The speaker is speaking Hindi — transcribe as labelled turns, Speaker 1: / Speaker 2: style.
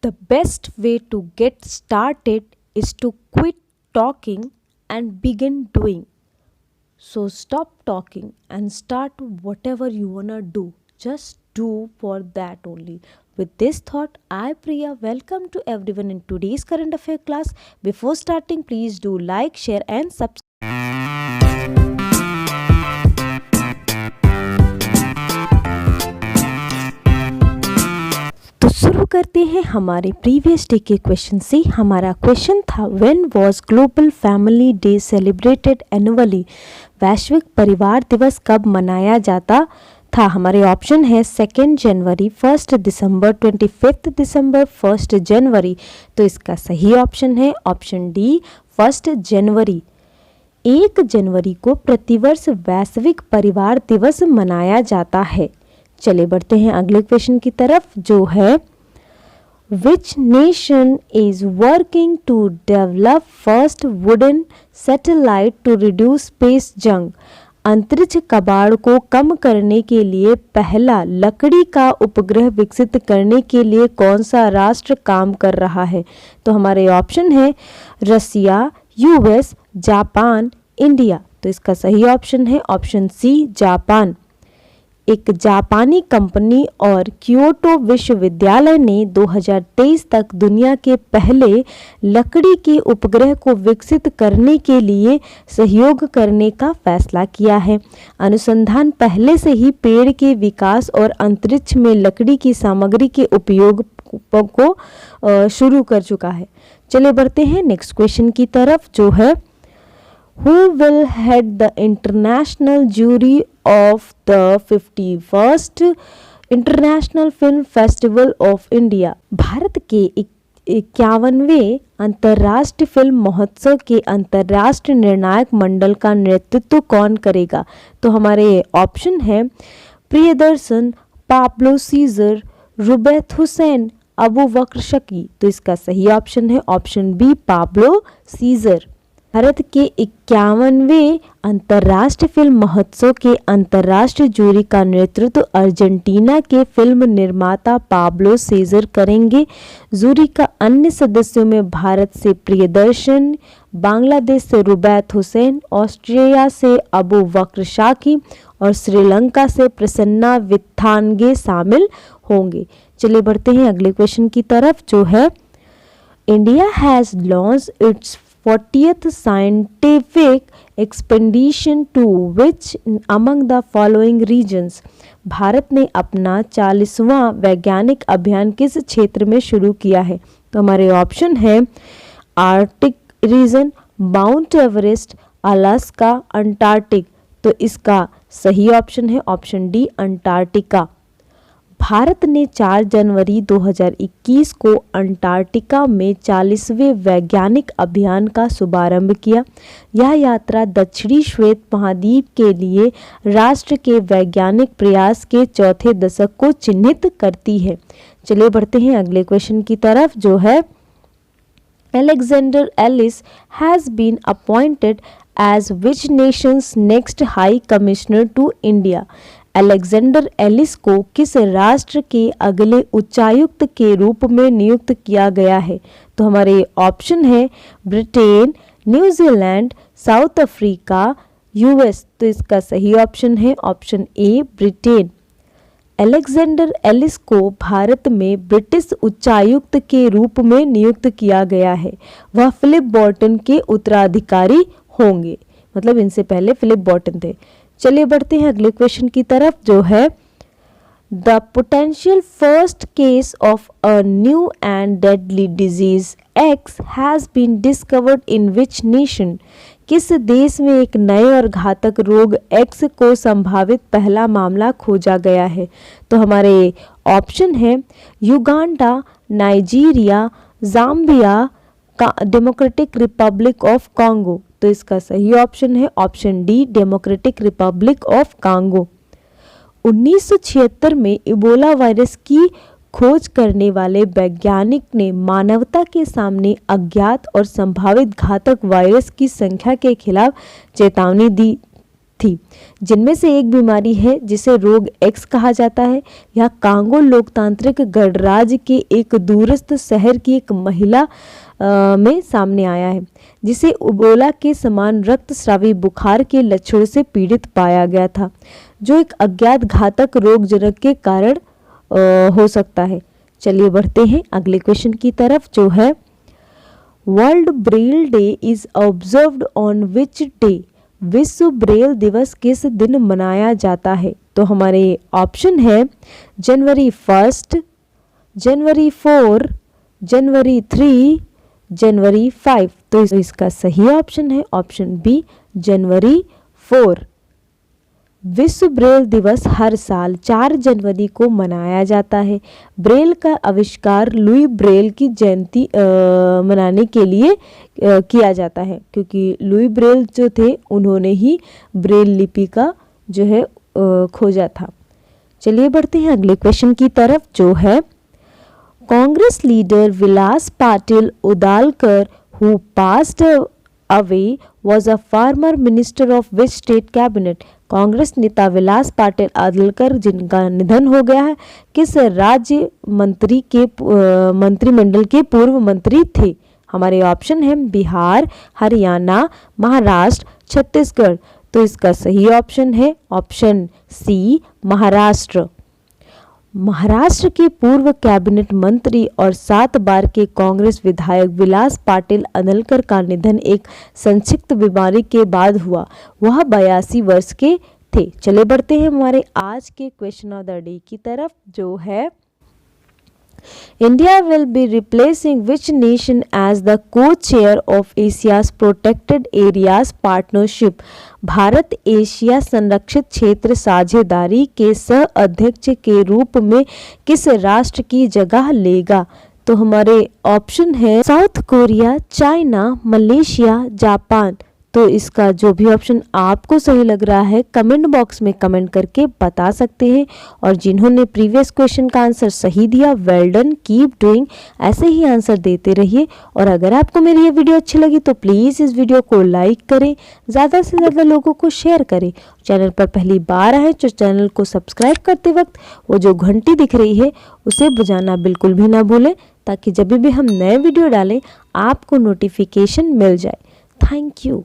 Speaker 1: The best way to get started is to quit talking and begin doing. So stop talking and start whatever you wanna do. Just do for that only. With this thought, I Priya welcome to everyone in today's current affair class. Before starting, please do like, share and subscribe. तो शुरू करते हैं हमारे प्रीवियस डे के क्वेश्चन से। हमारा क्वेश्चन था when was global family day celebrated annually. वैश्विक परिवार दिवस कब मनाया जाता था। हमारे ऑप्शन है 2 जनवरी, 1 दिसंबर, 25 दिसंबर, 1 जनवरी। तो इसका सही ऑप्शन है ऑप्शन डी 1 जनवरी। 1 जनवरी को प्रतिवर्ष वैश्विक परिवार दिवस मनाया जाता है। चलिए बढ़ते हैं अगले क्वेश्चन की तरफ जो है which nation is working to develop first wooden satellite to reduce space junk. अंतरिक्ष कबाड़ को कम करने के लिए पहला लकड़ी का उपग्रह विकसित करने के लिए कौन सा राष्ट्र काम कर रहा है। तो हमारे ऑप्शन है रसिया, यूएस, जापान, इंडिया। तो इसका सही ऑप्शन है ऑप्शन सी जापान। एक जापानी कंपनी और क्योटो विश्वविद्यालय ने 2023 तक दुनिया के पहले लकड़ी के उपग्रह को विकसित करने के लिए सहयोग करने का फैसला किया है। अनुसंधान पहले से ही पेड़ के विकास और अंतरिक्ष में लकड़ी की सामग्री के उपयोग को शुरू कर चुका है। चलिए बढ़ते हैं नेक्स्ट क्वेश्चन की तरफ जो है Who will head the international jury of the 51st International Film Festival of India? Bharat के 51वें अंतर्राष्ट्रीय फिल्म महोत्सव के अंतर्राष्ट्रीय निर्णायक मंडल का नेतृत्व कौन करेगा। तो हमारे ऑप्शन है Priyadarshan, Pablo Cesar, Rubaiyat Hossain, Abu Bakr Shawky. तो इसका सही ऑप्शन है option B Pablo Cesar. Bharat के 51वें अंतर्राष्ट्रीय फिल्म महोत्सव के अंतर्राष्ट्रीय जूरी का नेतृत्व अर्जेंटीना के फिल्म निर्माता पाब्लो सीजर करेंगे। जूरी का अन्य सदस्यों में भारत से प्रियदर्शन, बांग्लादेश से रुबैत हुसैन, ऑस्ट्रेलिया से अबू बकर शाकी और श्रीलंका से प्रसन्ना विथानगे शामिल होंगे। चलिए बढ़ते हैं अगले क्वेश्चन की तरफ जो है India has launched it's 40th scientific expedition to which among the following regions? Bharat ने अपना 40वां वैज्ञानिक अभियान किस क्षेत्र में शुरू किया है। तो हमारे ऑप्शन है Arctic region, mount Everest, Alaska, Antarctic. तो इसका सही ऑप्शन है ऑप्शन डी अंटार्कटिका। भारत ने 4 जनवरी 2021 को अंटार्कटिका में 40वें वैज्ञानिक अभियान का शुभारंभ किया। यह यात्रा दक्षिणी श्वेत महाद्वीप के लिए राष्ट्र के वैज्ञानिक प्रयास के चौथे दशक को चिन्हित करती है। चलिए बढ़ते हैं अगले क्वेश्चन की तरफ जो है Alexander Ellis has been appointed as which nation's next High Commissioner to India? Alexander Ellis को किस राष्ट्र के अगले उच्चायुक्त के रूप में नियुक्त किया गया है। तो हमारे ऑप्शन है Britain, New Zealand, South Africa, US. तो इसका सही ऑप्शन है option A Britain. Alexander Ellis को भारत में ब्रिटिश उच्चायुक्त के रूप में नियुक्त किया गया है। वह फिलिप बॉर्टन के उत्तराधिकारी होंगे, मतलब इनसे पहले फिलिप बॉर्टन थे। चलिए बढ़ते हैं अगले क्वेश्चन की तरफ जो है the potential first case of a new and deadly disease X has been discovered in which nation? किस देश में एक नए और घातक रोग एक्स को संभावित पहला मामला खोजा गया है। तो हमारे ऑप्शन है Uganda, Nigeria, Zambia, democratic Republic of Congo. तो इसका सही ऑप्शन है option D democratic Republic of Congo. 1976 में इबोला वायरस की खोज करने वाले वैज्ञानिक ने मानवता के सामने अज्ञात और संभावित घातक वायरस की संख्या के खिलाफ चेतावनी दी थी, जिनमें से एक बीमारी है जिसे रोग एक्स कहा जाता है। यह कांगो लोकतांत्रिक गणराज्य के एक दूरस्थ शहर की एक महिला में सामने आया है, जिसे इबोला के समान रक्तस्रावी बुखार के लक्षणों से पीड़ित पाया गया था, जो एक अज्ञात घातक रोगजनक के कारण हो सकता है। चलिए बढ़ते हैं अगले क्वेश्चन की तरफ, जो है world Braille day is observed on which day. विश्व ब्रेल दिवस किस दिन मनाया जाता है? तो हमारे ऑप्शन है जनवरी 1, जनवरी 4, जनवरी 3, जनवरी 5। तो इसका सही ऑप्शन है ऑप्शन बी, जनवरी 4। विश्व ब्रेल दिवस हर साल 4 जनवरी को मनाया जाता है। ब्रेल का आविष्कार लुई ब्रेल की जयंती मनाने के लिए किया जाता है, क्योंकि लुई ब्रेल जो थे उन्होंने ही ब्रेल लिपि का जो है खोजा था। चलिए बढ़ते हैं अगले क्वेश्चन की तरफ, जो है Congress leader Vilas Patil Udalkar who passed away was a former minister of which state cabinet। Congress नेता विलास पाटिल उदालकर जिनका निधन हो गया है, किस राज्य मंत्री के मंत्रिमंडल के पूर्व मंत्री थे? हमारे ऑप्शन है बिहार, हरियाणा, महाराष्ट्र, छत्तीसगढ़। तो इसका सही ऑप्शन है ऑप्शन सी, महाराष्ट्र। महाराष्ट्र के पूर्व कैबिनेट मंत्री और 7 बार के कांग्रेस विधायक विलास पाटिल उदालकर का निधन एक संक्षिप्त बीमारी के बाद हुआ। वह 82 वर्ष के थे। चले बढ़ते हैं हमारे आज के क्वेश्चन ऑफ द डे की तरफ, जो है India will be replacing which nation as the co-chair of Asia's Protected Areas Partnership। Bharat Asia संरक्षित क्षेत्र साझेदारी के सह अध्यक्ष के रूप में किस राष्ट्र की जगह लेगा? तो हमारे ऑप्शन है south Korea, China, Malaysia, Japan. तो इसका जो भी ऑप्शन आपको सही लग रहा है कमेंट बॉक्स में कमेंट करके बता सकते हैं। और जिन्होंने प्रीवियस क्वेश्चन का आंसर सही दिया, वेल डन, कीप डूइंग, ऐसे ही आंसर देते रहिए। और अगर आपको मेरी ये वीडियो अच्छी लगी तो प्लीज़ इस वीडियो को लाइक करें, ज़्यादा से ज़्यादा लोगों को शेयर करें। चैनल पर पहली बार आए तो चैनल को सब्सक्राइब करते वक्त वो जो घंटी दिख रही है उसे बजाना बिल्कुल भी ना भूलें, ताकि जब भी हम नए वीडियो डालें आपको नोटिफिकेशन मिल जाए। Thank you.